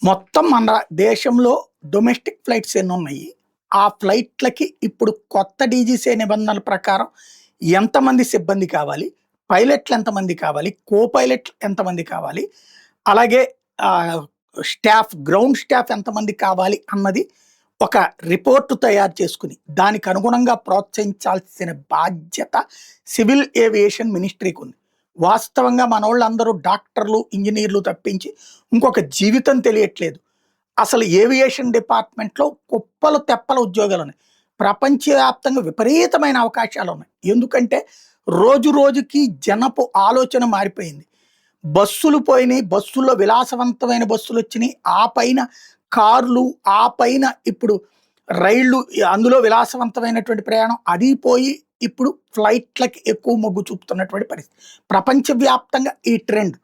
మొత్తం మన దేశంలో డొమెస్టిక్ ఫ్లైట్స్ ఎన్నున్నాయి? ఆ ఫ్లైట్‌లకి ఇప్పుడు కొత్త డీజీసీ నిబంధనల ప్రకారం ఎంతమంది సిబ్బంది కావాలి? పైలట్‌లు ఎంతమంది కావాలి? కో పైలట్‌లు ఎంతమంది కావాలి? అలాగే ఆహ్, గ్రౌండ్ స్టాఫ్ ఎంతమంది కావాలి అన్నది ఒక రిపోర్ట్ తయారు చేసుకొని, దానికి అనుగుణంగా ప్రోత్సహించాల్సిన బాధ్యత సివిల్ ఏవియేషన్ మినిస్ట్రీకుంది. వాస్తవంగా మనోళ్ళందరూ డాక్టర్లు, ఇంజినీర్లు తప్పించి ఇంకొక జీవితం తెలియట్లేదు. అసలు ఏవియేషన్ డిపార్ట్‌మెంట్‌లో కుప్పలు తెప్పల ఉద్యోగాలున్నాయి. ప్రపంచవ్యాప్తంగా విపరీతమైన అవకాశాలున్నాయి. ఎందుకంటే రోజు రోజుకి జనపు ఆలోచన మారిపోయింది. బస్సులు పోయినాయి. బస్సుల్లో విలాసవంతమైన బస్సులొచ్చినియి. ఆ పైన కార్లు, ఆ పైన ఇప్పుడు రైళ్ళు, అందులో విలాసవంతమైనటువంటి ప్రయాణం. అది పోయి ఇప్పుడు ఫ్లైట్‌లకి ఎక్కువ మొగ్గు చూపుతున్నటువంటి పరిస్థితి. ప్రపంచవ్యాప్తంగా ఈ ట్రెండ్.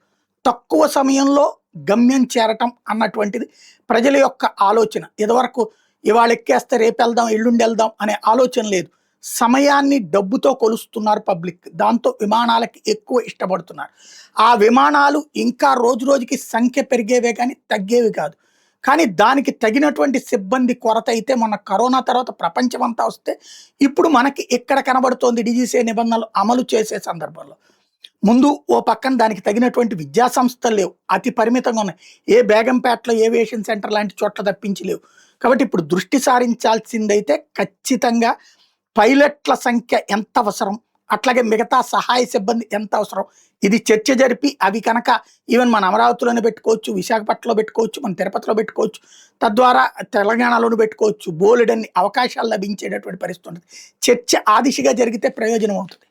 తక్కువ సమయంలో గమ్యం చేరటం అన్నటువంటిది ప్రజల యొక్క ఆలోచన. ఇదివరకు ఇవాళ ఎక్కేస్తే రేపెళ్దాం, ఎల్లుండెళ్దాం అనే ఆలోచన లేదు. సమయాన్ని డబ్బుతో కొలుస్తున్నారు పబ్లిక్. దాంతో విమానాలకి ఎక్కువ ఇష్టపడుతున్నారు. ఆ విమానాలు ఇంకా రోజు రోజుకి సంఖ్య పెరిగేవే గానీ తగ్గేవి కాదు. కానీ దానికి తగినటువంటి సిబ్బంది కొరత అయితే మొన్న కరోనా తర్వాత ప్రపంచమంతా వస్తే, ఇప్పుడు మనకి ఇక్కడ కనబడుతోంది డీజీసీ నిబంధనలు అమలు చేసే సందర్భంలో. ముందు ఓ పక్కన దానికి తగినటువంటి విద్యా సంస్థలు లేవు. అతి పరిమితంగా ఉన్నాయి. ఏ బేగంపేటలో ఏవియేషన్ సెంటర్ లాంటి చోట్ల తప్పించి లేవు. కాబట్టి ఇప్పుడు దృష్టి సారించాల్సిందైతే ఖచ్చితంగా పైలట్ల సంఖ్య ఎంత అవసరం? అట్లాగే మిగతా సహాయ సిబ్బంది ఎంత అవసరం? ఇది చర్చ జరిపి అవి కనుక ఈవెన్ మన అమరావతిలోనే పెట్టుకోవచ్చు, విశాఖపట్నంలో పెట్టుకోవచ్చు, మన తిరుపతిలో పెట్టుకోవచ్చు. తద్వారా తెలంగాణలోను పెట్టుకోవచ్చు. బోలెడన్ని అవకాశాలు లభించేటటువంటి పరిస్థితి ఉంటుంది. చర్చ ఆ దిశగా జరిగితే ప్రయోజనం అవుతుంది.